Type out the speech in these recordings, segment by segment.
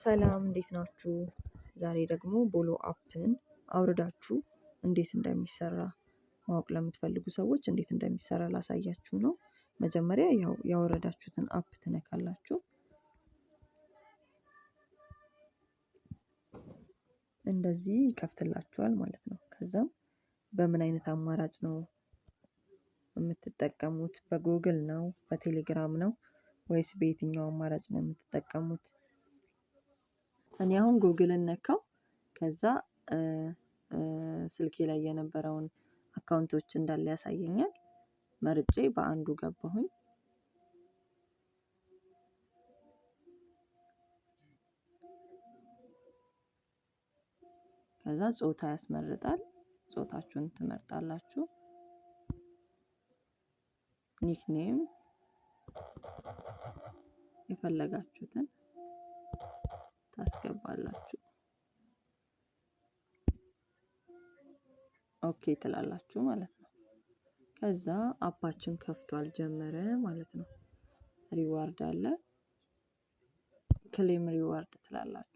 ሰላም እንዴት ናችሁ? ዛሬ ደግሞ ቦሎ አፕን አውርዳችሁ እንዴት እንደሚሰራ ማወቅ ለምትፈልጉ ሰዎች እንዴት እንደሚሰራ ላሳያችሁ ነው። መጀመሪያ ያወረዳችሁትን አፕ ትነካላችሁ። እንደዚህ ይከፍትላችኋል ማለት ነው። ከዛም በምን አይነት አማራጭ ነው የምትጠቀሙት? በጉግል ነው፣ በቴሌግራም ነው ወይስ በየትኛው አማራጭ ነው የምትጠቀሙት? እኔ አሁን ጉግልን ነካው። ከዛ ስልኬ ላይ የነበረውን አካውንቶች እንዳለ ያሳየኛል። መርጬ በአንዱ ገባሁኝ። ከዛ ጾታ ያስመርጣል። ጾታችሁን ትመርጣላችሁ። ኒክኔም የፈለጋችሁትን ታስገባላችሁ። ኦኬ ትላላችሁ ማለት ነው። ከዛ አፓችን ከፍቷል ጀመረ ማለት ነው። ሪዋርድ አለ። ክሌም ሪዋርድ ትላላችሁ።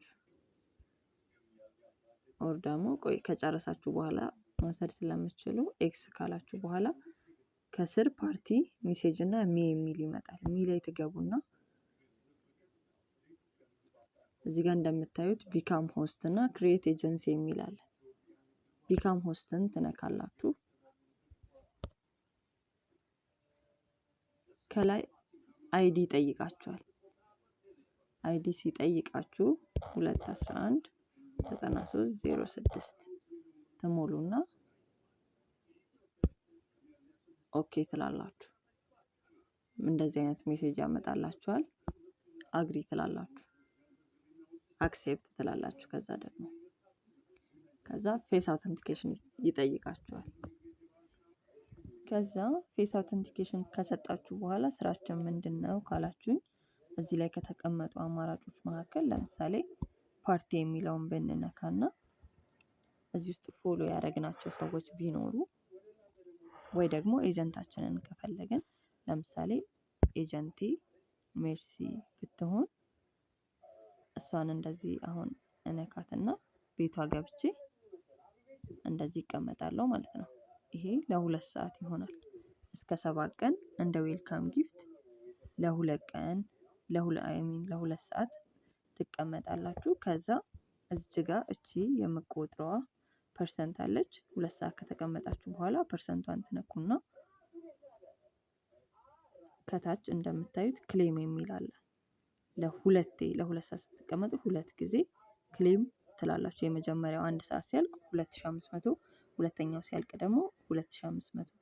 ኦር ደግሞ ቆይ ከጨረሳችሁ በኋላ መውሰድ ስለምትችሉ ኤክስ ካላችሁ በኋላ ከስር ፓርቲ ሜሴጅ እና ሚ የሚል ይመጣል። ሚ ላይ ትገቡና እዚህ ጋር እንደምታዩት ቢካም ሆስት እና ክሬት ኤጀንሲ የሚል አለ። ቢካም ሆስትን ትነካላችሁ። ከላይ አይዲ ይጠይቃችኋል። አይዲ ሲጠይቃችሁ 211 9306 ትሞሉና ኦኬ ትላላችሁ። እንደዚህ አይነት ሜሴጅ ያመጣላችኋል። አግሪ ትላላችሁ። አክሴፕት ትላላችሁ። ከዛ ፌስ አውተንቲኬሽን ይጠይቃችኋል። ከዛ ፌስ አውተንቲኬሽን ከሰጣችሁ በኋላ ስራችን ምንድነው ካላችሁኝ እዚህ ላይ ከተቀመጡ አማራጮች መካከል ለምሳሌ ፓርቲ የሚለውን ብንነካና እዚህ ውስጥ ፎሎ ያደረግናቸው ሰዎች ቢኖሩ ወይ ደግሞ ኤጀንታችንን ከፈለግን ለምሳሌ ኤጀንቴ ሜርሲ ብትሆን እሷን እንደዚህ አሁን እነካትና ቤቷ ገብቼ እንደዚህ ይቀመጣለሁ ማለት ነው። ይሄ ለ2 ሰዓት ይሆናል። እስከ 7 ቀን እንደ ዌልካም ጊፍት ለ2 ቀን ለ2 ሰዓት ትቀመጣላችሁ። ከዛ እዚች ጋር እቺ የምትቆጥረዋ ፐርሰንት አለች። 2 ሰዓት ከተቀመጣችሁ በኋላ ፐርሰንቷን ትነኩና ከታች እንደምታዩት ክሌም የሚል አለ። ለ2 ሰዓት ስትቀመጡ 2 ጊዜ ክሌም ትላላችሁ። የመጀመሪያው 1 ሰዓት ሲያልቅ 2500፣ ሁለተኛው ሲያልቅ ደግሞ 2500፣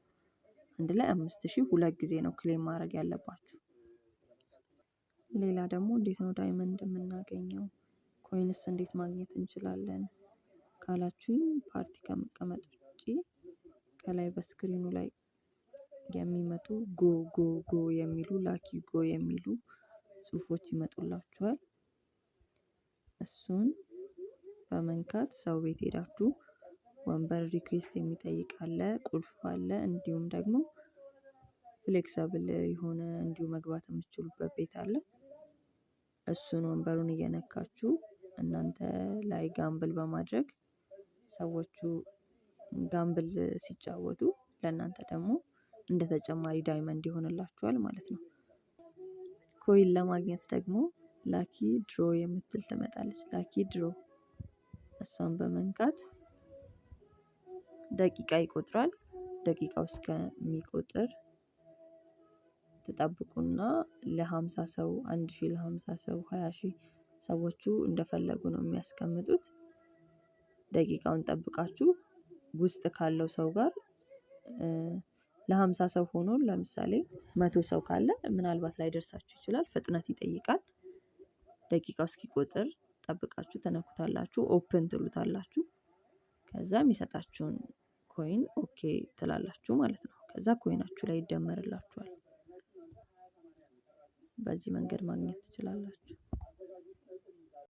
አንድ ላይ 5000 2 ጊዜ ነው ክሌም ማድረግ ያለባችሁ። ሌላ ደግሞ እንዴት ነው ዳይመንድ የምናገኘው? ኮይንስ እንዴት ማግኘት እንችላለን ካላችሁኝ ፓርቲ ከመቀመጥ ውጪ ከላይ በስክሪኑ ላይ የሚመጡ ጎ የሚሉ ላኪ ጎ የሚሉ ጽሁፎች ይመጡላችኋል። እሱን በመንካት ሰው ቤት ሄዳችሁ ወንበር ሪኩዌስት የሚጠይቅ አለ፣ ቁልፍ አለ፣ እንዲሁም ደግሞ ፍሌክሰብል የሆነ እንዲሁ መግባት የምትችሉበት ቤት አለ። እሱን ወንበሩን እየነካችሁ እናንተ ላይ ጋምብል በማድረግ ሰዎቹ ጋምብል ሲጫወቱ ለእናንተ ደግሞ እንደ ተጨማሪ ዳይመንድ ይሆንላችኋል ማለት ነው። ኮይን ለማግኘት ደግሞ ላኪ ድሮ የምትል ትመጣለች። ላኪ ድሮ እሷን በመንካት ደቂቃ ይቆጥራል። ደቂቃው እስከሚቆጥር ትጠብቁና ለ50 ሰው 1000 ለ50 ሰው 20000 ሰዎቹ እንደፈለጉ ነው የሚያስቀምጡት። ደቂቃውን ጠብቃችሁ ውስጥ ካለው ሰው ጋር ለ50 ሰው ሆኖ ለምሳሌ 100 ሰው ካለ ምናልባት ላይደርሳችሁ ይችላል። ፍጥነት ይጠይቃል። ደቂቃው እስኪቆጥር ጠብቃችሁ ተነኩታላችሁ። ኦፕን ትሉታላችሁ። ከዛ የሚሰጣችሁን ኮይን ኦኬ ትላላችሁ ማለት ነው። ከዛ ኮይናችሁ ላይ ይደመርላችኋል። በዚህ መንገድ ማግኘት ትችላላችሁ።